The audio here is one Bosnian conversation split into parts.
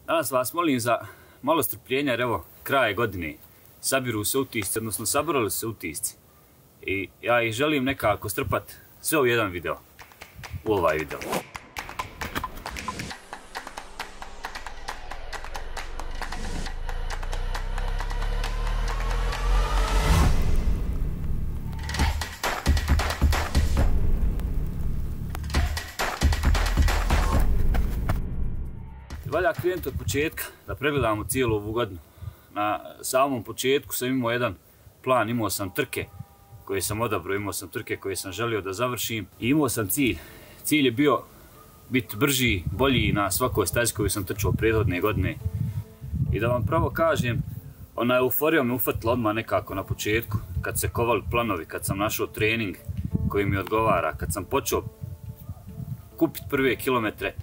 Danas vas molim za malo strpljenja jer evo, kraj godine. Sabiru se utisci, odnosno sabrali se utisci. I ja ih želim nekako strpati sve u jedan video. U ovaj video. Valja krenuti od početka da pregledamo cijelu ovu godinu. Na samom početku sam imao jedan plan, imao sam trke koje sam odabrao, imao sam trke koje sam želio da završim i imao sam cilj. Cilj je bio biti brži, bolji na svakoj stazi koju sam trčao prethodne godine. I da vam pravo kažem, ona euforija me ufatila odmah nekako na početku, kad se kovali planovi, kad sam našao trening koji mi odgovara, kad sam počeo kupiti prve kilometre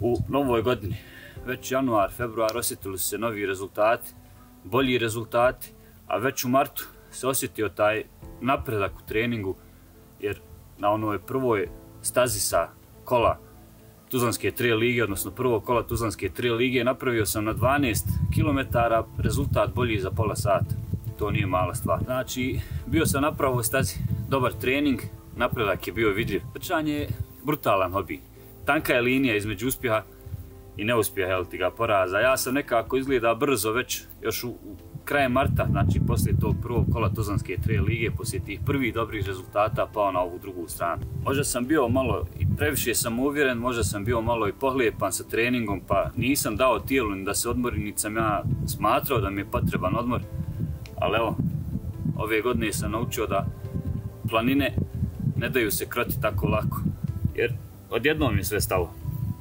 u novoj godini. Već januar, februar osjetili su se novi rezultati, bolji rezultati, a već u martu se osjetio taj napredak u treningu, jer na onoj prvoj stazi sa kola Tuzlanske trail lige, odnosno prvog kola Tuzlanske trail lige, napravio sam na 12 km rezultat bolji za pola sata. To nije mala stvar. Znači, bio sam na pravoj stazi, dobar trening, napredak je bio vidljiv. Trčanje je brutalan hobi. Tanka je linija između uspjeha i neuspjeha, jel ti ga poraza. Ja sam nekako izgleda brzo već još u krajem marta, znači poslije tog prvog kola Tuzlanske trail lige, poslije tih prvih dobrih rezultata pao na ovu drugu stranu. Možda sam bio malo i previše samouvjeren, možda sam bio malo i pohlijepan sa treningom, pa nisam dao tijelu ni da se odmori, niti sam ja smatrao da mi je potreban odmor. Ali evo, ove godine sam naučio da planine ne daju se kroti tako lako, jer odjednom je sve stalo.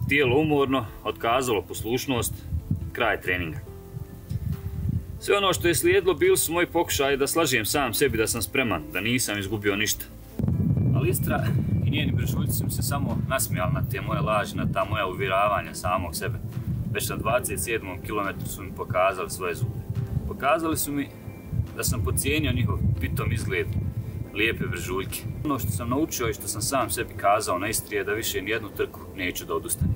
Tijelo umorno, otkazalo poslušnost, kraj treninga. Sve ono što je slijedilo bili su moji pokušaji da slažem sam sebi da sam spreman, da nisam izgubio ništa. Ali Istra i njeni brežuljci su mi se samo nasmijali na te moje laži, na ta moja uvjeravanja samog sebe. Već na 27. kilometru su mi pokazali svoje zube. Pokazali su mi da sam podcijenio njihov pitom izgled, lijepe brežuljke. Ono što sam naučio i što sam sam sebi kazao na Istri je da više nijednu trku neću da odustanem.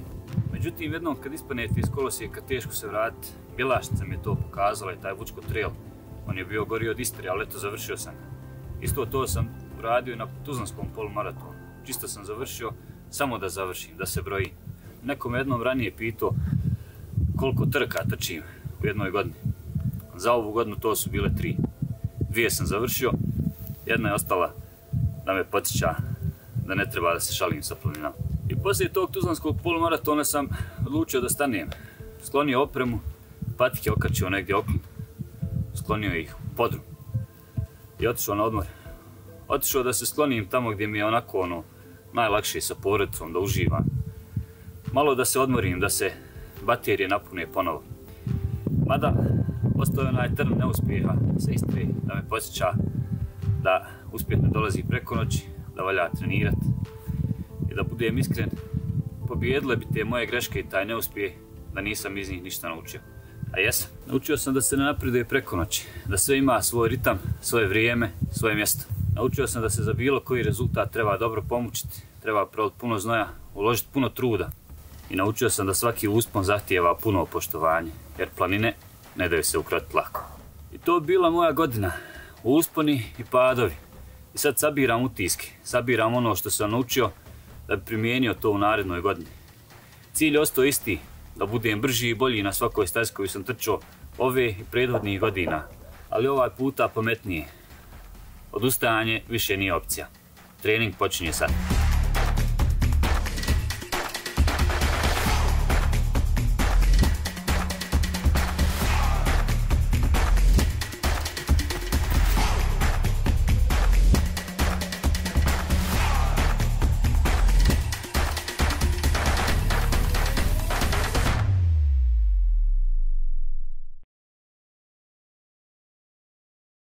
Međutim, jednom kad ispanete iz kolosijeka, teško se vratiti. Bjelaštica mi je to pokazala i taj Vučko trail. On je bio gori od Istre, ali eto, završio sam. Isto to sam uradio i na Tuzlanskom polumaratonu. Čisto sam završio, samo da završim, da se broji. Neko me jednom ranije pitao koliko trka trčim u jednoj godini. Za ovu godinu to su bile 3. 2 sam završio, jedna je ostala da me podsjeća da ne treba da se šalim sa planinama. I poslije tog Tuzlanskog polumaratona sam odlučio da stanem. Sklonio opremu, patike okačio negdje oklon, sklonio ih u podrum i otišao na odmor. Otišao da se sklonim tamo gdje mi je onako ono najlakše sa porodicom, da uživam. Malo da se odmorim, da se baterije napune ponovo. Mada, ostao je onaj trn neuspjeha sa Istre, da me podsjeća da uspjeh ne dolazi preko noći, da valja trenirati. I da budem iskren, pobijedile bi te moje greške i taj neuspjeh da nisam iz njih ništa naučio. A jesam. Naučio sam da se ne napreduje preko noći, da sve ima svoj ritam, svoje vrijeme, svoje mjesto. Naučio sam da se za bilo koji rezultat treba dobro pomučiti, treba proliti puno znoja, uložiti puno truda. I naučio sam da svaki uspon zahtijeva puno poštovanje, jer planine ne daju se ukrotiti lako. I to bi bila moja godina, usponi i padovi. I sad sabiram utiske, sabiram ono što sam naučio da bi primijenio to u narednoj godini. Cilj je ostao isti, da budem brži i bolji na svakoj stazi koju sam trčao ove i prethodnih godina, ali ovaj puta pametnije. Odustajanje više nije opcija. Trening počinje sad.